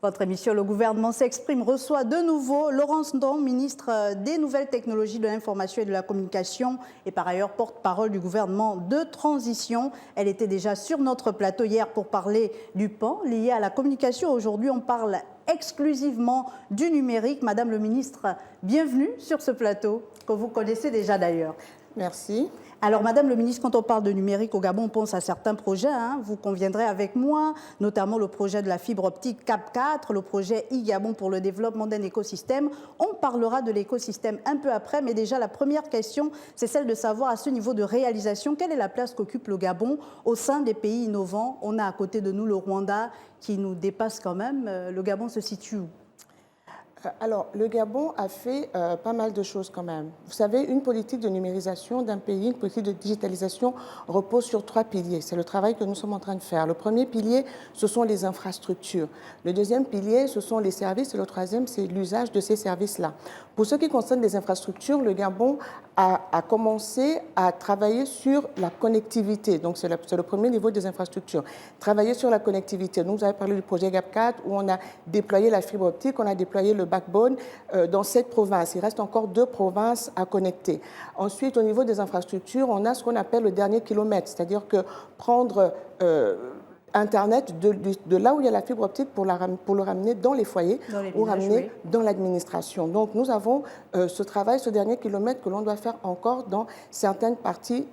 Votre émission Le gouvernement s'exprime reçoit de nouveau Laurence Ndong, ministre des Nouvelles Technologies de l'Information et de la Communication et par ailleurs porte-parole du gouvernement de transition. Elle était déjà sur notre plateau hier pour parler du pan lié à la communication. Aujourd'hui, on parle exclusivement du numérique. Madame le ministre, bienvenue sur ce plateau que vous connaissez déjà d'ailleurs. Merci. Alors, Madame le ministre, quand on parle de numérique au Gabon, on pense à certains projets, vous conviendrez avec moi, notamment le projet de la fibre optique CAP4, le projet e-Gabon pour le développement d'un écosystème. On parlera de l'écosystème un peu après, mais déjà la première question, c'est celle de savoir à ce niveau de réalisation, quelle est la place qu'occupe le Gabon au sein des pays innovants. On a à côté de nous le Rwanda qui nous dépasse quand même. Le Gabon se situe où ? Alors, le Gabon a fait pas mal de choses quand même. Vous savez, une politique de numérisation d'un pays, une politique de digitalisation repose sur 3 piliers. C'est le travail que nous sommes en train de faire. Le premier pilier, ce sont les infrastructures. Le deuxième pilier, ce sont les services. Et le troisième, c'est l'usage de ces services-là. Pour ce qui concerne les infrastructures, le Gabon a commencé à travailler sur la connectivité. Donc, c'est le premier niveau des infrastructures. Travailler sur la connectivité. Donc, vous avez parlé du projet GAP4 où on a déployé la fibre optique, on a déployé le backbone dans 7 provinces. Il reste encore 2 provinces à connecter. Ensuite, au niveau des infrastructures, on a ce qu'on appelle le dernier kilomètre, c'est-à-dire que prendre Internet de là où il y a la fibre optique pour le ramener dans les foyers ou ramener dans l'administration. Donc, nous avons ce travail, ce dernier kilomètre que l'on doit faire encore dans certaines parties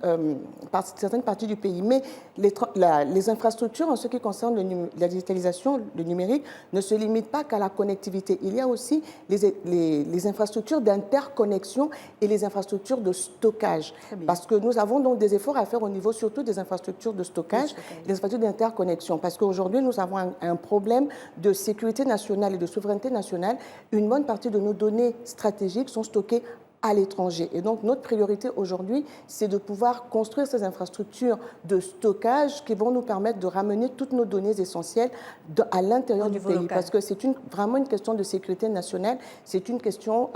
du pays. Mais les infrastructures, en ce qui concerne la digitalisation, le numérique, ne se limitent pas qu'à la connectivité. Il y a aussi les infrastructures d'interconnexion et les infrastructures de stockage. Parce que nous avons donc des efforts à faire au niveau surtout des infrastructures de stockage, des infrastructures d'interconnexion. Parce qu'aujourd'hui, nous avons un problème de sécurité nationale et de souveraineté nationale. Une bonne partie de nos données stratégiques sont stockées à l'étranger. Et donc, notre priorité aujourd'hui, c'est de pouvoir construire ces infrastructures de stockage qui vont nous permettre de ramener toutes nos données essentielles à l'intérieur du pays. Parce que c'est vraiment une question de sécurité nationale, c'est une question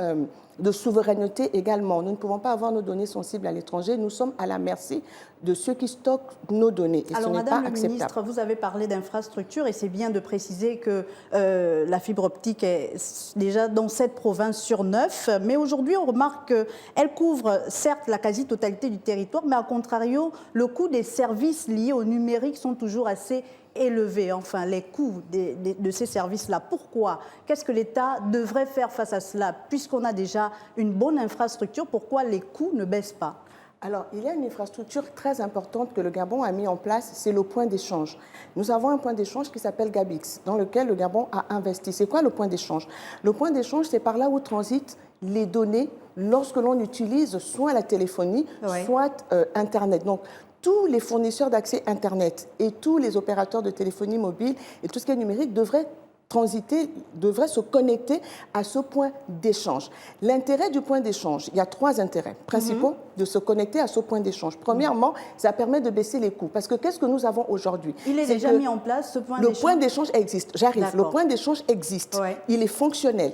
de souveraineté également. Nous ne pouvons pas avoir nos données sensibles à l'étranger. Nous sommes à la merci de ceux qui stockent nos données. Et alors, ce n'est pas acceptable. Madame la ministre, vous avez parlé d'infrastructures et c'est bien de préciser que la fibre optique est déjà dans 7 provinces sur 9. Mais aujourd'hui, on remarque qu'elle couvre certes la quasi-totalité du territoire, mais à contrario, le coût des services liés au numérique sont toujours assez élevés, enfin les coûts de ces services-là. Pourquoi? Qu'est-ce que l'État devrait faire face à cela? Puisqu'on a déjà une bonne infrastructure, pourquoi les coûts ne baissent pas? Alors, il y a une infrastructure très importante que le Gabon a mis en place, c'est le point d'échange. Nous avons un point d'échange qui s'appelle Gabix, dans lequel le Gabon a investi. C'est quoi le point d'échange? Le point d'échange, c'est par là où transitent les données lorsque l'on utilise soit la téléphonie, soit Internet. Donc, tous les fournisseurs d'accès Internet et tous les opérateurs de téléphonie mobile et tout ce qui est numérique devraient se connecter à ce point d'échange. L'intérêt du point d'échange, il y a 3 intérêts principaux de se connecter à ce point d'échange. Premièrement, ça permet de baisser les coûts. Parce que qu'est-ce que nous avons aujourd'hui? Il est déjà mis en place, ce point d'échange? Le point d'échange existe. J'arrive. Le point d'échange existe. Il est fonctionnel.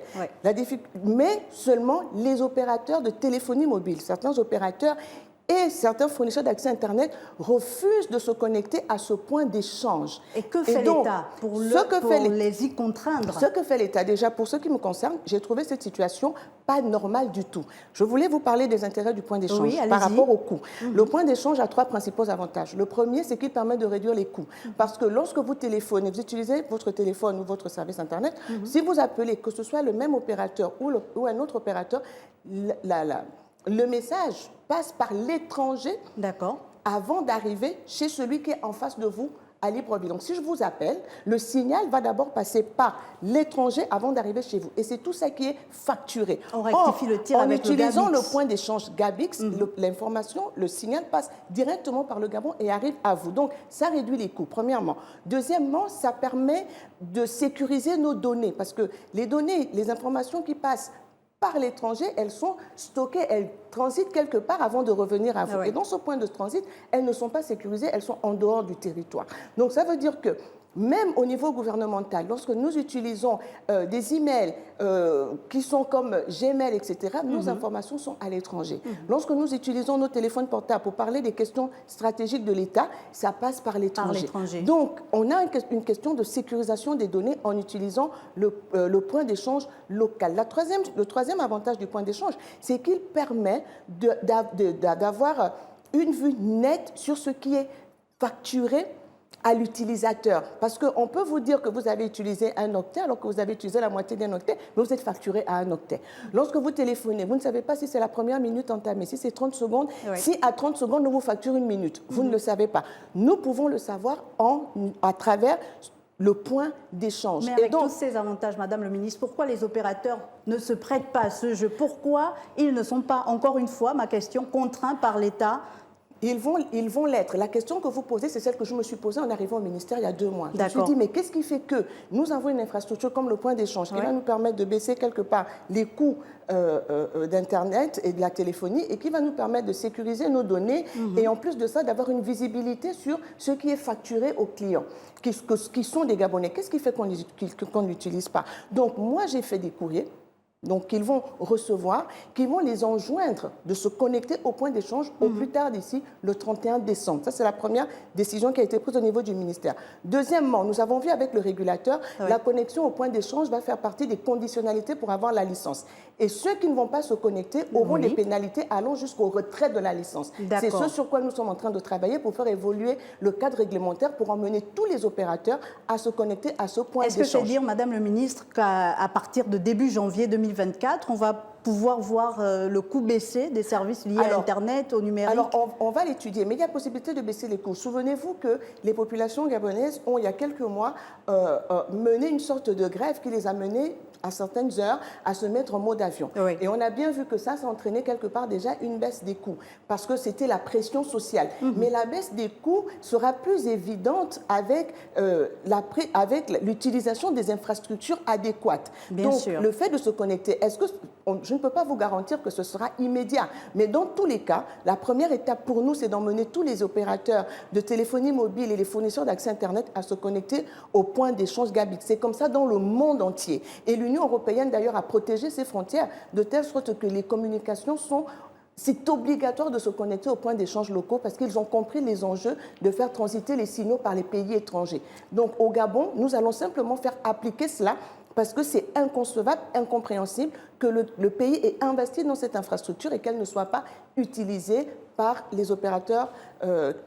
Mais seulement les opérateurs de téléphonie mobile, certains opérateurs et certains fournisseurs d'accès Internet refusent de se connecter à ce point d'échange. Et que fait l'État pour les y contraindre? Ce que fait l'État, déjà, pour ce qui me concerne, j'ai trouvé cette situation pas normale du tout. Je voulais vous parler des intérêts du point d'échange par rapport au coût. Le point d'échange a 3 principaux avantages. Le premier, c'est qu'il permet de réduire les coûts. Parce que lorsque vous téléphonez, vous utilisez votre téléphone ou votre service Internet, si vous appelez, que ce soit le même opérateur ou un autre opérateur, le message passe par l'étranger avant d'arriver chez celui qui est en face de vous à Libreville. Donc, si je vous appelle, le signal va d'abord passer par l'étranger avant d'arriver chez vous. Et c'est tout ça qui est facturé. On rectifie le tir avec le Gabix. En utilisant le point d'échange Gabix, l'information, le signal passe directement par le Gabon et arrive à vous. Donc, ça réduit les coûts, premièrement. Deuxièmement, ça permet de sécuriser nos données. Parce que les données, les informations qui passent par l'étranger, elles sont stockées, elles transitent quelque part avant de revenir à vous. Et dans ce point de transit, elles ne sont pas sécurisées, elles sont en dehors du territoire. Donc ça veut dire que Même au niveau gouvernemental, lorsque nous utilisons des emails qui sont comme Gmail, etc., nos informations sont à l'étranger. Lorsque nous utilisons nos téléphones portables pour parler des questions stratégiques de l'État, ça passe par l'étranger. Donc, on a une question de sécurisation des données en utilisant le point d'échange local. Le troisième avantage du point d'échange, c'est qu'il permet d'avoir une vue nette sur ce qui est facturé à l'utilisateur. Parce qu'on peut vous dire que vous avez utilisé un octet alors que vous avez utilisé la moitié d'un octet, mais vous êtes facturé à un octet. Lorsque vous téléphonez, vous ne savez pas si c'est la première minute entamée, si c'est 30 secondes, si à 30 secondes, on vous facture une minute. Vous ne le savez pas. Nous pouvons le savoir à travers le point d'échange. Mais avec tous ces avantages, Madame le ministre, pourquoi les opérateurs ne se prêtent pas à ce jeu? Pourquoi ils ne sont pas, encore une fois, ma question, contraints par l'État? Ils vont l'être. La question que vous posez, c'est celle que je me suis posée en arrivant au ministère il y a 2 mois. Je me suis dit, mais qu'est-ce qui fait que nous avons une infrastructure comme le point d'échange qui va nous permettre de baisser quelque part les coûts d'Internet et de la téléphonie et qui va nous permettre de sécuriser nos données et en plus de ça, d'avoir une visibilité sur ce qui est facturé aux clients, qui sont des Gabonais. Qu'est-ce qui fait qu'on n'utilise pas? Donc, moi, j'ai fait des courriers. Donc, qu'ils vont recevoir, qui vont les enjoindre de se connecter au point d'échange au plus tard d'ici le 31 décembre. Ça, c'est la première décision qui a été prise au niveau du ministère. Deuxièmement, nous avons vu avec le régulateur, la connexion au point d'échange va faire partie des conditionnalités pour avoir la licence. Et ceux qui ne vont pas se connecter auront des pénalités allant jusqu'au retrait de la licence. C'est ce sur quoi nous sommes en train de travailler pour faire évoluer le cadre réglementaire pour emmener tous les opérateurs à se connecter à ce point d'échange. Est-ce que c'est dire, Madame le ministre, qu'à partir de début janvier 2024, on va pouvoir voir le coût baisser des services liés à Internet, au numérique? Alors, on va l'étudier, mais il y a possibilité de baisser les coûts. Souvenez-vous que les populations gabonaises ont, il y a quelques mois, mené une sorte de grève qui les a menés à certaines heures à se mettre en mode avion. Et on a bien vu que ça a entraîné quelque part déjà une baisse des coûts, parce que c'était la pression sociale. Mais la baisse des coûts sera plus évidente avec l'utilisation des infrastructures adéquates. Donc, le fait de se connecter, je ne peux pas vous garantir que ce sera immédiat, mais dans tous les cas, la première étape pour nous, c'est d'emmener tous les opérateurs de téléphonie mobile et les fournisseurs d'accès Internet à se connecter au point d'échange Gabit. C'est comme ça dans le monde entier. Et l'Union européenne, d'ailleurs, a protégé ses frontières de telle sorte que les communications c'est obligatoire de se connecter aux points d'échange locaux parce qu'ils ont compris les enjeux de faire transiter les signaux par les pays étrangers. Donc, au Gabon, nous allons simplement faire appliquer cela parce que c'est inconcevable, incompréhensible que le pays ait investi dans cette infrastructure et qu'elle ne soit pas utilisée par les opérateurs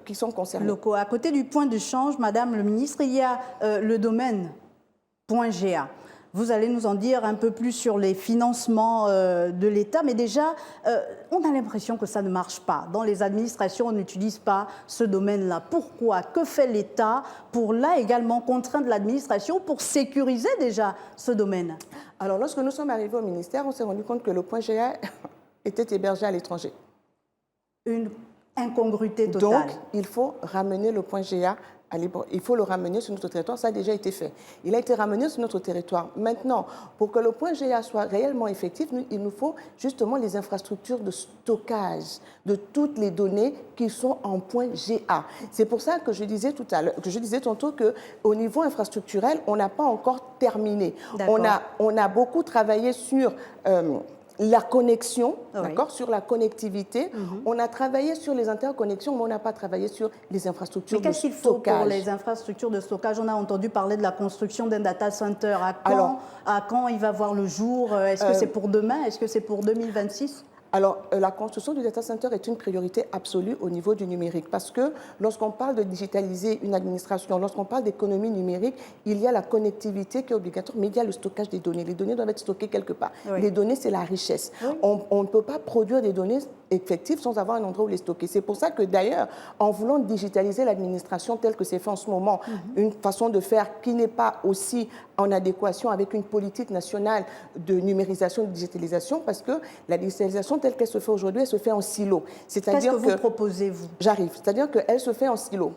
qui sont concernés. Locaux. À côté du point d'échange, Madame le ministre, il y a le domaine .ga. Vous allez nous en dire un peu plus sur les financements de l'État, mais déjà, on a l'impression que ça ne marche pas. Dans les administrations, on n'utilise pas ce domaine-là. Pourquoi? Que fait l'État pour, là également, contraindre l'administration pour sécuriser déjà ce domaine? Alors, lorsque nous sommes arrivés au ministère, on s'est rendu compte que le .ga était hébergé à l'étranger. Une incongruité totale. Donc, il faut ramener le .ga. Il faut le ramener sur notre territoire, ça a déjà été fait. Il a été ramené sur notre territoire. Maintenant, pour que le .ga soit réellement effectif, il nous faut justement les infrastructures de stockage de toutes les données qui sont en .ga. C'est pour ça que je disais tantôt qu'au niveau infrastructurel, on n'a pas encore terminé. On a beaucoup travaillé sur la connexion, sur la connectivité. On a travaillé sur les interconnexions, mais on n'a pas travaillé sur les infrastructures de stockage. Mais qu'est-ce qu'il faut pour les infrastructures de stockage? On a entendu parler de la construction d'un data center. À quand il va voir le jour? Est-ce que c'est pour demain? Est-ce que c'est pour 2026? Alors, la construction du data center est une priorité absolue au niveau du numérique parce que lorsqu'on parle de digitaliser une administration, lorsqu'on parle d'économie numérique, il y a la connectivité qui est obligatoire, mais il y a le stockage des données. Les données doivent être stockées quelque part. Les données, c'est la richesse. On ne peut pas produire des données effectives sans avoir un endroit où les stocker. C'est pour ça que d'ailleurs, en voulant digitaliser l'administration telle que c'est fait en ce moment, une façon de faire qui n'est pas aussi en adéquation avec une politique nationale de numérisation et de digitalisation, parce que la digitalisation telle qu'elle se fait aujourd'hui, elle se fait en silo. Qu'est-ce que vous proposez, vous? J'arrive. C'est-à-dire qu'elle se fait en silo.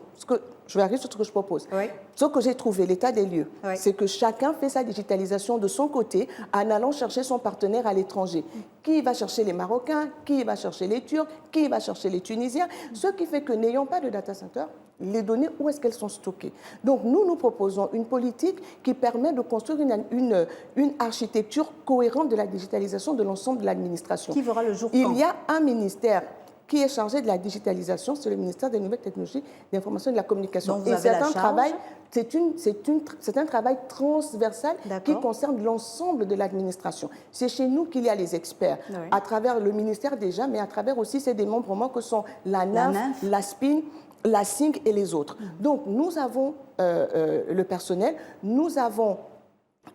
je vais arriver sur ce que je propose. Oui. Ce que j'ai trouvé, l'état des lieux, Oui. c'est que chacun fait sa digitalisation de son côté en allant chercher son partenaire à l'étranger. Qui va chercher les Marocains, qui va chercher les Turcs, qui va chercher les Tunisiens, ce qui fait que n'ayant pas de data center, les données, où est-ce qu'elles sont stockées? Donc nous proposons une politique qui permet de construire une architecture cohérente de la digitalisation de l'ensemble de l'administration. Qui verra le jour Il quand? y a un ministère qui est chargé de la digitalisation, c'est le ministère des Nouvelles Technologies, de l'Information et de la Communication. Donc vous avez la charge. C'est un travail transversal qui concerne l'ensemble de l'administration. C'est chez nous qu'il y a les experts, Oui. à travers le ministère déjà, mais à travers aussi ces démembrements que sont la NAF, la SPIN, la SINC et les autres. Donc nous avons le personnel, nous avons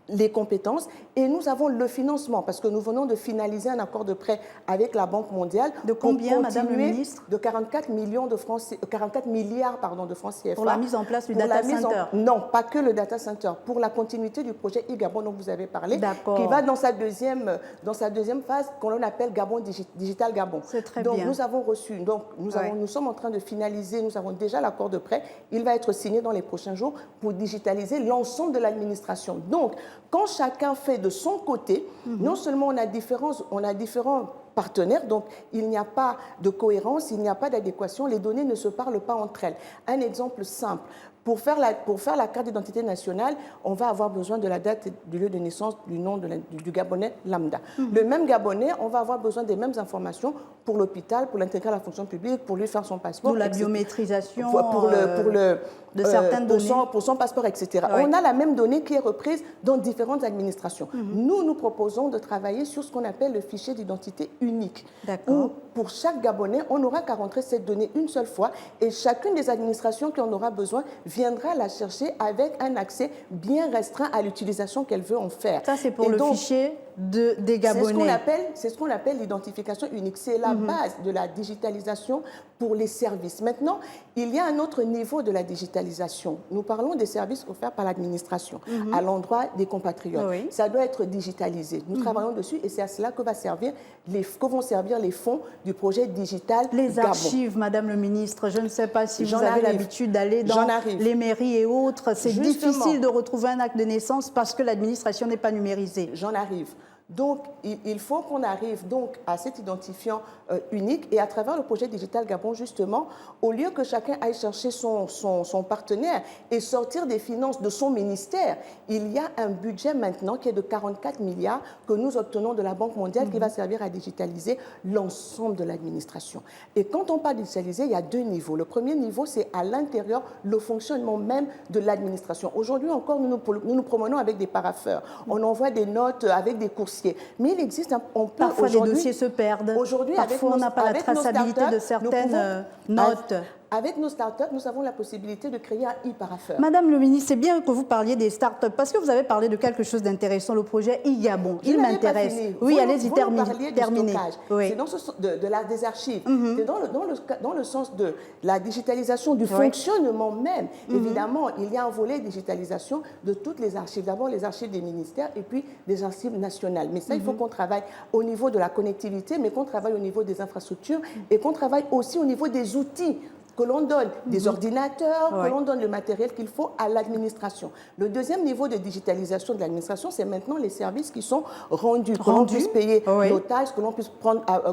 les compétences et nous avons le financement parce que nous venons de finaliser un accord de prêt avec la Banque mondiale. De combien, Madame le ministre? De 44 milliards de francs CFA. Pour la mise en place du data center? Non, pas que le data center, pour la continuité du projet e-Gabon dont vous avez parlé, qui va dans sa deuxième phase qu'on appelle Gabon Digital Gabon. C'est très donc, bien. Nous avons reçu, nous sommes en train de finaliser, nous avons déjà l'accord de prêt, il va être signé dans les prochains jours pour digitaliser l'ensemble de l'administration. Donc, quand chacun fait de son côté, non seulement on a différents partenaires, donc il n'y a pas de cohérence, il n'y a pas d'adéquation, les données ne se parlent pas entre elles. Un exemple simple. Pour faire la carte d'identité nationale, on va avoir besoin de la date du lieu de naissance, du nom du Gabonais lambda. Le même Gabonais, on va avoir besoin des mêmes informations pour l'hôpital, pour l'intégrer à la fonction publique, pour lui faire son passeport. Pour la biométrisation de certaines données. Pour son passeport, etc. Oui. On a la même donnée qui est reprise dans différentes administrations. Nous proposons de travailler sur ce qu'on appelle le fichier d'identité unique. Où, pour chaque Gabonais, on n'aura qu'à rentrer cette donnée une seule fois et chacune des administrations qui en aura besoin viendra la chercher avec un accès bien restreint à l'utilisation qu'elle veut en faire. Ça, c'est pour fichier des Gabonais. C'est ce qu'on appelle l'identification unique. C'est la base de la digitalisation pour les services. Maintenant, il y a un autre niveau de la digitalisation. Nous parlons des services offerts par l'administration à l'endroit des compatriotes. Oui. Ça doit être digitalisé. Nous travaillons dessus et c'est à cela que vont servir les fonds du projet digital Les Gabon. Archives, Madame le ministre, je ne sais pas si vous avez l'habitude d'aller dans les mairies et autres. C'est difficile de retrouver un acte de naissance parce que l'administration n'est pas numérisée. J'en arrive. Donc, il faut qu'on arrive donc à cet identifiant unique et à travers le projet Digital Gabon, justement, au lieu que chacun aille chercher son partenaire et sortir des finances de son ministère, il y a un budget maintenant qui est de 44 milliards que nous obtenons de la Banque mondiale qui va servir à digitaliser l'ensemble de l'administration. Et quand on parle de digitaliser, il y a deux niveaux. Le premier niveau, c'est à l'intérieur, le fonctionnement même de l'administration. Aujourd'hui encore, nous nous promenons avec des parapheurs. On envoie des notes avec des coursiers. Mais il existe, parfois les dossiers se perdent. Parfois on n'a pas la traçabilité de certaines notes. Avec nos startups, nous avons la possibilité de créer un e-parapheur. Madame le ministre, c'est bien que vous parliez des startups parce que vous avez parlé de quelque chose d'intéressant, le projet e-Gabon. Il m'intéresse. Oui, allez-y, terminez. Oui. C'est dans des archives. C'est dans le sens de la digitalisation du fonctionnement même. Évidemment, il y a un volet digitalisation de toutes les archives. D'abord, les archives des ministères et puis des archives nationales. Mais ça, il faut qu'on travaille au niveau de la connectivité, mais qu'on travaille au niveau des infrastructures et qu'on travaille aussi au niveau des outils que l'on donne des ordinateurs, que l'on donne le matériel qu'il faut à l'administration. Le deuxième niveau de digitalisation de l'administration, c'est maintenant les services qui sont rendus. Que l'on puisse payer nos taxes, que l'on puisse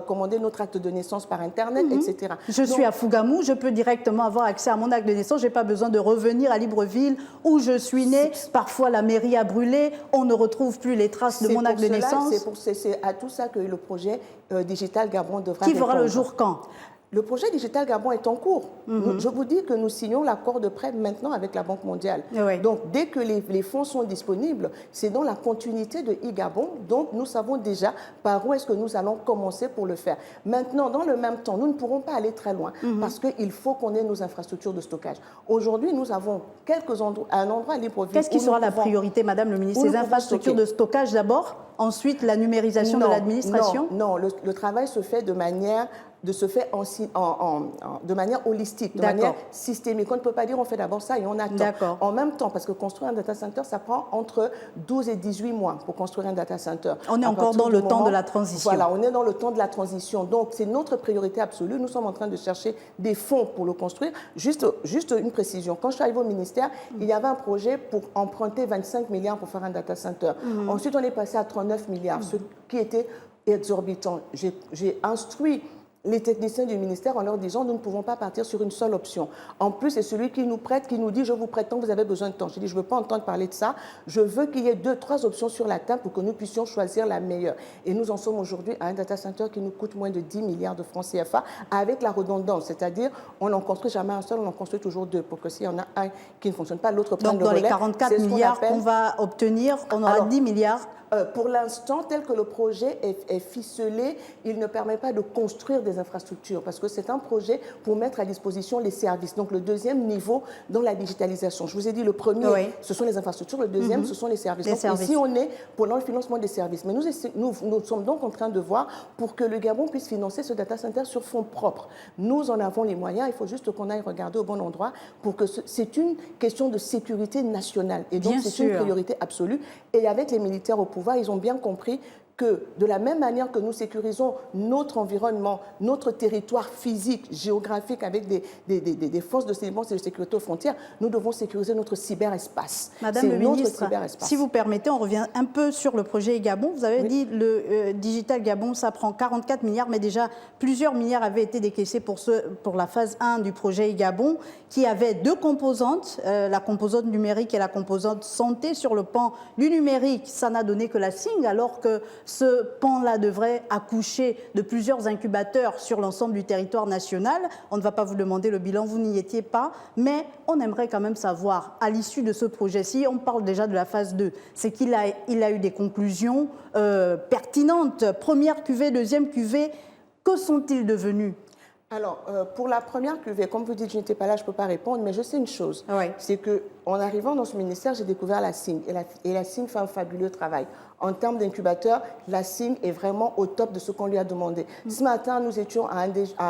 commander notre acte de naissance par Internet, etc. Je suis à Fougamou, je peux directement avoir accès à mon acte de naissance, je n'ai pas besoin de revenir à Libreville où je suis née. Parfois, la mairie a brûlé, on ne retrouve plus les traces de mon acte de naissance. C'est à tout ça que le projet Digital Gabon devra répondre. Qui verra le jour quand ? Le projet Digital Gabon est en cours. Je vous dis que nous signons l'accord de prêt maintenant avec la Banque mondiale. Donc, dès que les fonds sont disponibles, c'est dans la continuité de e-Gabon. Donc, nous savons déjà par où est-ce que nous allons commencer pour le faire. Maintenant, dans le même temps, nous ne pourrons pas aller très loin parce qu'il faut qu'on ait nos infrastructures de stockage. Aujourd'hui, nous avons un endroit à Libreville. Qu'est-ce qui sera la priorité, Madame le ministre? Ces infrastructures de stockage d'abord, ensuite la numérisation de l'administration? Non, le travail se fait de manière de se faire de manière holistique, de manière systémique. On ne peut pas dire on fait d'abord ça et on attend. En même temps, parce que construire un data center, ça prend entre 12 et 18 mois pour construire un data center. On est encore dans le temps de la transition. Voilà, on est dans le temps de la transition. Donc, c'est notre priorité absolue. Nous sommes en train de chercher des fonds pour le construire. Juste une précision. Quand je suis arrivée au ministère, il y avait un projet pour emprunter 25 milliards pour faire un data center. Ensuite, on est passé à 39 milliards, ce qui était exorbitant. J'ai instruit les techniciens du ministère en leur disant nous ne pouvons pas partir sur une seule option. En plus, c'est celui qui nous prête, qui nous dit je vous prête tant que vous avez besoin de temps. Je dis je ne veux pas entendre parler de ça. Je veux qu'il y ait 2, 3 options sur la table pour que nous puissions choisir la meilleure. Et nous en sommes aujourd'hui à un data center qui nous coûte moins de 10 milliards de francs CFA avec la redondance. C'est-à-dire on n'en construit jamais un seul, on en construit toujours 2 pour que s'il y en a un qui ne fonctionne pas, l'autre prenne le relais. Donc dans les 44 milliards qu'on va obtenir, on aura 10 milliards. Pour l'instant, tel que le projet est ficelé, il ne permet pas de construire des infrastructures parce que c'est un projet pour mettre à disposition les services. Donc, le deuxième niveau dans la digitalisation. Je vous ai dit, le premier, ce sont les infrastructures. Le deuxième, ce sont les services. Donc, ici, on est pour le financement des services. Mais nous sommes donc en train de voir pour que le Gabon puisse financer ce data center sur fonds propres. Nous en avons les moyens. Il faut juste qu'on aille regarder au bon endroit pour que c'est une question de sécurité nationale. Et donc, c'est une priorité absolue. Et avec les militaires au pouvoir, ils ont bien compris que de la même manière que nous sécurisons notre environnement, notre territoire physique, géographique, avec des forces de défense et de sécurité aux frontières, nous devons sécuriser notre cyberespace. Madame le ministre, si vous permettez, on revient un peu sur le projet Gabon. Vous avez dit le Digital Gabon, ça prend 44 milliards, mais déjà plusieurs milliards avaient été décaissés pour la phase 1 du projet Gabon, qui avait 2 composantes, la composante numérique et la composante santé. Sur le pan du numérique, ça n'a donné que la SING, alors que ce pan-là devrait accoucher de plusieurs incubateurs sur l'ensemble du territoire national. On ne va pas vous demander le bilan, vous n'y étiez pas, mais on aimerait quand même savoir, à l'issue de ce projet, si on parle déjà de la phase 2, c'est qu'il a eu des conclusions pertinentes. Première cuvée, deuxième cuvée, que sont-ils devenus ? Alors, pour la première cuvée, comme vous dites, je n'étais pas là, je ne peux pas répondre, mais je sais une chose, c'est qu'en arrivant dans ce ministère, j'ai découvert la SING, et la SING fait un fabuleux travail. En termes d'incubateur, la SING est vraiment au top de ce qu'on lui a demandé. Ce matin, nous étions à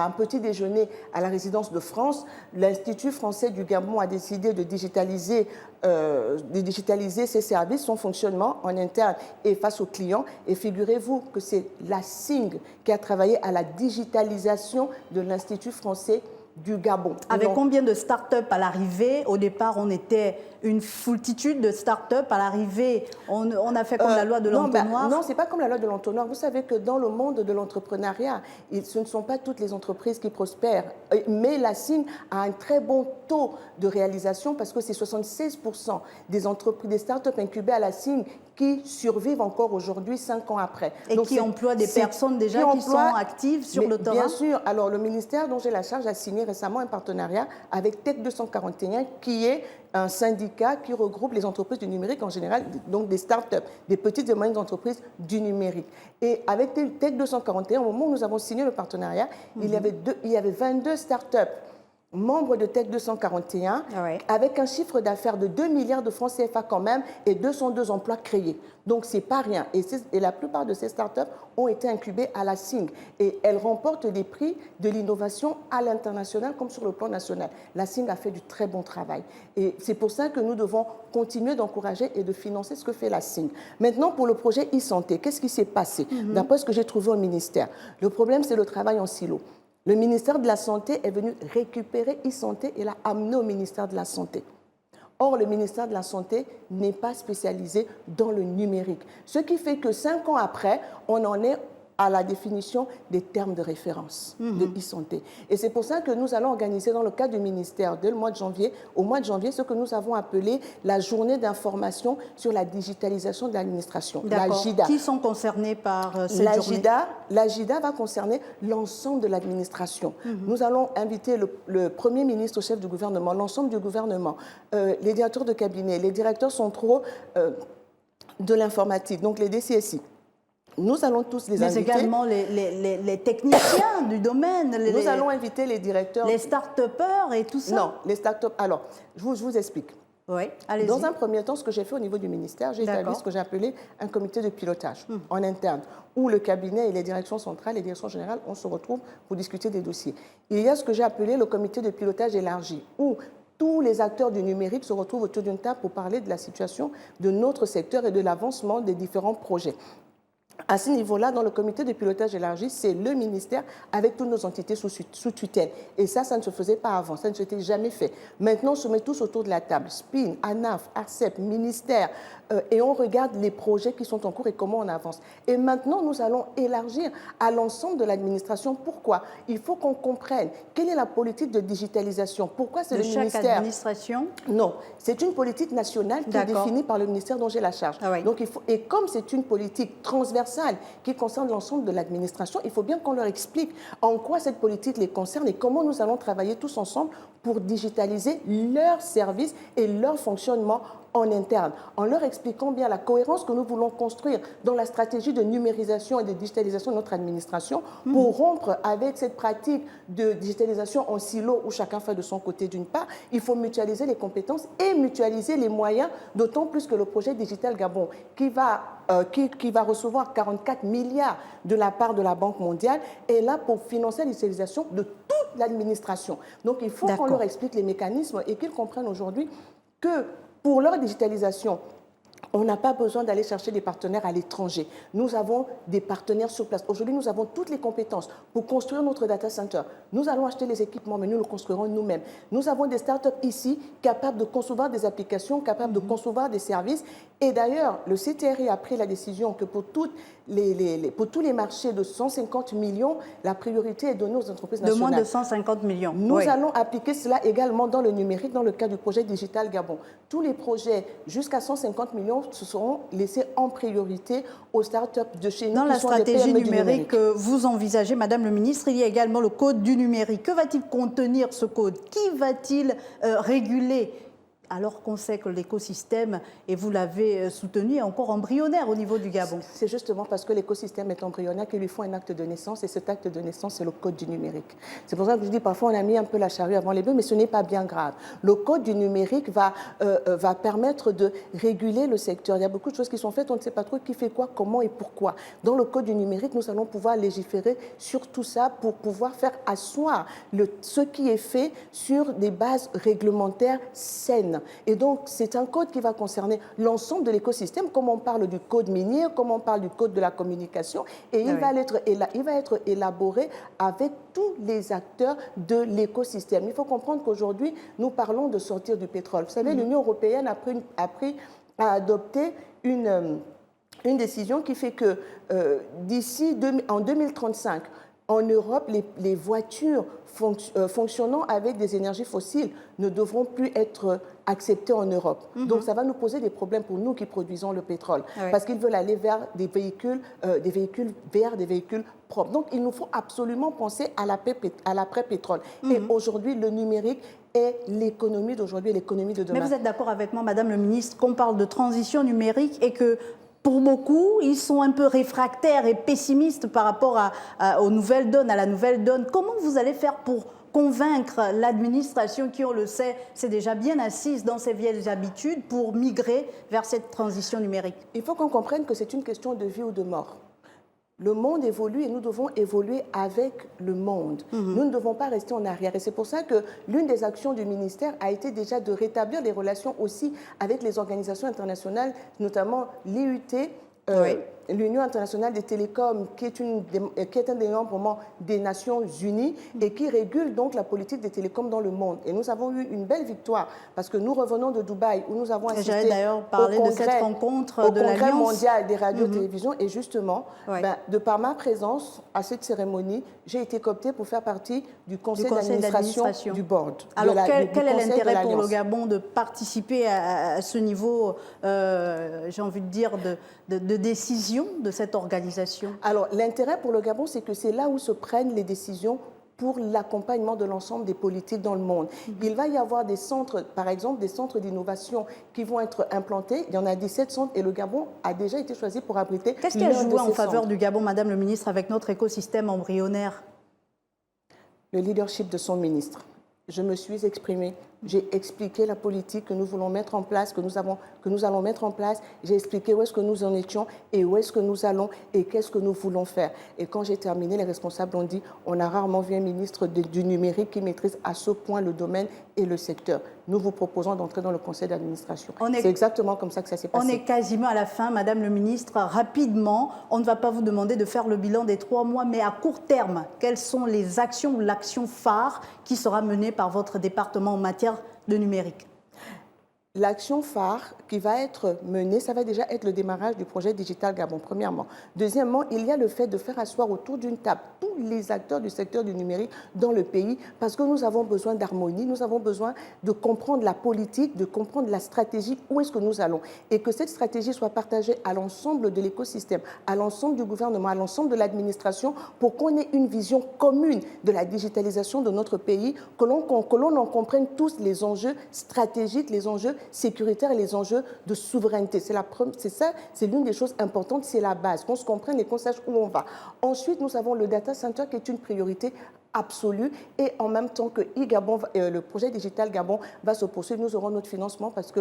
un petit déjeuner à la résidence de France. L'Institut français du Gabon a décidé de digitaliser ses services, son fonctionnement en interne et face aux clients. Et figurez-vous que c'est la SING qui a travaillé à la digitalisation de l'Institut français du Gabon. Avec combien de start-up à l'arrivée? Au départ, on était une foultitude de start-up. À l'arrivée, on a fait comme la loi de l'entonnoir. Non, ce n'est pas comme la loi de l'entonnoir. Vous savez que dans le monde de l'entrepreneuriat, ce ne sont pas toutes les entreprises qui prospèrent. Mais la SING a un très bon taux de réalisation parce que c'est 76% des start-up incubées à la SING qui survivent encore aujourd'hui, 5 ans après. Et donc, qui emploient des personnes déjà qui sont actives sur le terrain? Bien sûr. Alors, le ministère dont j'ai la charge a signé récemment un partenariat avec Tech 241, qui est un syndicat qui regroupe les entreprises du numérique en général, donc des start-up, des petites et moyennes entreprises du numérique. Et avec Tech 241, au moment où nous avons signé le partenariat, il y avait 22 start-up membres de Tech 241, avec un chiffre d'affaires de 2 milliards de francs CFA quand même, et 202 emplois créés. Donc, ce n'est pas rien. Et la plupart de ces startups ont été incubées à la SING. Et elles remportent des prix de l'innovation à l'international comme sur le plan national. La SING a fait du très bon travail. Et c'est pour ça que nous devons continuer d'encourager et de financer ce que fait la SING. Maintenant, pour le projet e-santé, qu'est-ce qui s'est passé? D'après ce que j'ai trouvé au ministère, le problème, c'est le travail en silo. Le ministère de la Santé est venu récupérer e-santé et l'a amené au ministère de la Santé. Or, le ministère de la Santé n'est pas spécialisé dans le numérique. Ce qui fait que 5 ans après, on en est à la définition des termes de référence de e-santé. Et c'est pour ça que nous allons organiser dans le cadre du ministère, dès le mois de janvier, au mois de janvier, ce que nous avons appelé la journée d'information sur la digitalisation de l'administration, la JIDA. Qui sont concernés par cette journée? La JIDA va concerner l'ensemble de l'administration. Nous allons inviter le Premier ministre, chef du gouvernement, l'ensemble du gouvernement, les directeurs de cabinet, les directeurs centraux de l'informatique, donc les DCSI. Nous allons tous les inviter. Mais également les techniciens du domaine. Nous allons inviter les directeurs. Les start-upers et tout ça. Non, les start-up. Alors, je vous explique. Oui, allez-y. Dans un premier temps, ce que j'ai fait au niveau du ministère, j'ai établi ce que j'ai appelé un comité de pilotage en interne, où le cabinet et les directions centrales, les directions générales, on se retrouve pour discuter des dossiers. Il y a ce que j'ai appelé le comité de pilotage élargi, où tous les acteurs du numérique se retrouvent autour d'une table pour parler de la situation de notre secteur et de l'avancement des différents projets. À ce niveau-là, dans le comité de pilotage élargi, c'est le ministère avec toutes nos entités sous tutelle. Et ça ne se faisait pas avant, ça ne s'était jamais fait. Maintenant, on se met tous autour de la table, SPIN, ANAF, ARCEP, ministère, et on regarde les projets qui sont en cours et comment on avance. Et maintenant, nous allons élargir à l'ensemble de l'administration. Pourquoi? Il faut qu'on comprenne quelle est la politique de digitalisation. Pourquoi c'est le ministère? De chaque administration? Non, c'est une politique nationale qui est définie par le ministère dont j'ai la charge. Ah oui. Donc, et comme c'est une politique transversale qui concerne l'ensemble de l'administration, il faut bien qu'on leur explique en quoi cette politique les concerne et comment nous allons travailler tous ensemble pour digitaliser leurs services et leur fonctionnement en interne, en leur expliquant bien la cohérence que nous voulons construire dans la stratégie de numérisation et de digitalisation de notre administration pour rompre avec cette pratique de digitalisation en silo où chacun fait de son côté d'une part. Il faut mutualiser les compétences et mutualiser les moyens, d'autant plus que le projet Digital Gabon, qui va recevoir 44 milliards de la part de la Banque mondiale, est là pour financer la digitalisation de toute l'administration. Donc il faut qu'on leur explique les mécanismes et qu'ils comprennent aujourd'hui que pour leur digitalisation, on n'a pas besoin d'aller chercher des partenaires à l'étranger. Nous avons des partenaires sur place. Aujourd'hui, nous avons toutes les compétences pour construire notre data center. Nous allons acheter les équipements, mais nous le construirons nous-mêmes. Nous avons des startups ici capables de concevoir des applications, capables de concevoir des services. Et d'ailleurs, le CTRI a pris la décision que pour tous les marchés de 150 millions, la priorité est donnée aux entreprises nationales. De moins de 150 millions. Nous allons appliquer cela également dans le numérique, dans le cadre du projet Digital Gabon. Tous les projets jusqu'à 150 millions se seront laissés en priorité aux startups de chez nous. Dans la stratégie numérique que vous envisagez, Madame le ministre, il y a également le code du numérique. Que va-t-il contenir ce code? Qui va-t-il réguler? Alors qu'on sait que l'écosystème, et vous l'avez soutenu, est encore embryonnaire au niveau du Gabon. C'est justement parce que l'écosystème est embryonnaire qu'il lui faut un acte de naissance, et cet acte de naissance, c'est le code du numérique. C'est pour ça que je dis parfois on a mis un peu la charrue avant les bœufs, mais ce n'est pas bien grave. Le code du numérique va permettre de réguler le secteur. Il y a beaucoup de choses qui sont faites, on ne sait pas trop qui fait quoi, comment et pourquoi. Dans le code du numérique, nous allons pouvoir légiférer sur tout ça pour pouvoir faire asseoir ce qui est fait sur des bases réglementaires saines. Et donc, c'est un code qui va concerner l'ensemble de l'écosystème, comme on parle du code minier, comme on parle du code de la communication, et il va être élaboré avec tous les acteurs de l'écosystème. Il faut comprendre qu'aujourd'hui, nous parlons de sortir du pétrole. Vous savez, l'Union européenne a adopté une décision qui fait que en 2035, en Europe, les voitures fonctionnant avec des énergies fossiles ne devront plus être acceptées en Europe. Donc, ça va nous poser des problèmes pour nous qui produisons le pétrole. Parce qu'ils veulent aller vers des véhicules verts, des véhicules propres. Donc, il nous faut absolument penser à l'après-pétrole. Et aujourd'hui, le numérique est l'économie d'aujourd'hui et l'économie de demain. Mais vous êtes d'accord avec moi, Madame le ministre, qu'on parle de transition numérique et que pour beaucoup, ils sont un peu réfractaires et pessimistes par rapport aux nouvelles donnes, à la nouvelle donne. Comment vous allez faire pour convaincre l'administration qui, on le sait, s'est déjà bien assise dans ses vieilles habitudes pour migrer vers cette transition numérique? Il faut qu'on comprenne que c'est une question de vie ou de mort. Le monde évolue et nous devons évoluer avec le monde. Nous ne devons pas rester en arrière. Et c'est pour ça que l'une des actions du ministère a été déjà de rétablir les relations aussi avec les organisations internationales, notamment l'IUT, l'Union internationale des télécoms, qui est un des membres des Nations Unies et qui régule donc la politique des télécoms dans le monde. Et nous avons eu une belle victoire parce que nous revenons de Dubaï où nous avons assisté d'ailleurs parlé de cette rencontre de l'Alliance. Congrès mondial des radios-télévisions. Et justement, de par ma présence à cette cérémonie, j'ai été cooptée pour faire partie du conseil d'administration du board. Alors, quel est l'intérêt pour le Gabon de participer à ce niveau, j'ai envie de dire, de décision de cette organisation? Alors, l'intérêt pour le Gabon, c'est que c'est là où se prennent les décisions pour l'accompagnement de l'ensemble des politiques dans le monde. Il va y avoir des centres, par exemple, des centres d'innovation qui vont être implantés. Il y en a 17 centres et le Gabon a déjà été choisi pour abriter. Qu'est-ce qui a joué en faveur du Gabon, Madame le ministre, avec notre écosystème embryonnaire? Le leadership de son ministre. Je me suis exprimée J'ai expliqué la politique que nous voulons mettre en place, que nous allons mettre en place. J'ai expliqué où est-ce que nous en étions et où est-ce que nous allons et qu'est-ce que nous voulons faire. Et quand j'ai terminé, les responsables ont dit on a rarement vu un ministre du numérique qui maîtrise à ce point le domaine et le secteur. Nous vous proposons d'entrer dans le conseil d'administration. C'est exactement comme ça que ça s'est passé. On est quasiment à la fin, Madame le ministre. Rapidement, on ne va pas vous demander de faire le bilan des 3 mois, mais à court terme, quelles sont les actions ou l'action phare qui sera menée par votre département en matière de numérique? L'action phare qui va être menée, ça va déjà être le démarrage du projet Digital Gabon, premièrement. Deuxièmement, il y a le fait de faire asseoir autour d'une table tous les acteurs du secteur du numérique dans le pays, parce que nous avons besoin d'harmonie, nous avons besoin de comprendre la politique, de comprendre la stratégie, où est-ce que nous allons, et que cette stratégie soit partagée à l'ensemble de l'écosystème, à l'ensemble du gouvernement, à l'ensemble de l'administration, pour qu'on ait une vision commune de la digitalisation de notre pays, que l'on en comprenne tous les enjeux stratégiques, les enjeux sécuritaires et les enjeux de souveraineté. C'est l'une des choses importantes, c'est la base, qu'on se comprenne et qu'on sache où on va. Ensuite, nous avons le data center qui est une priorité absolue, et en même temps que le projet Digital Gabon va se poursuivre, nous aurons notre financement parce que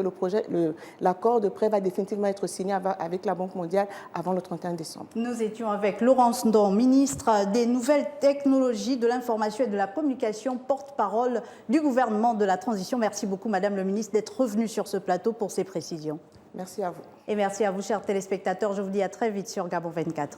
l'accord de prêt va définitivement être signé avec la Banque mondiale avant le 31 décembre. Nous étions avec Laurence Ndong, ministre des Nouvelles Technologies, de l'Information et de la Communication, porte-parole du gouvernement de la transition. Merci beaucoup, Madame le ministre, d'être revenue sur ce plateau pour ces précisions. Merci à vous. Et merci à vous, chers téléspectateurs. Je vous dis à très vite sur Gabon 24.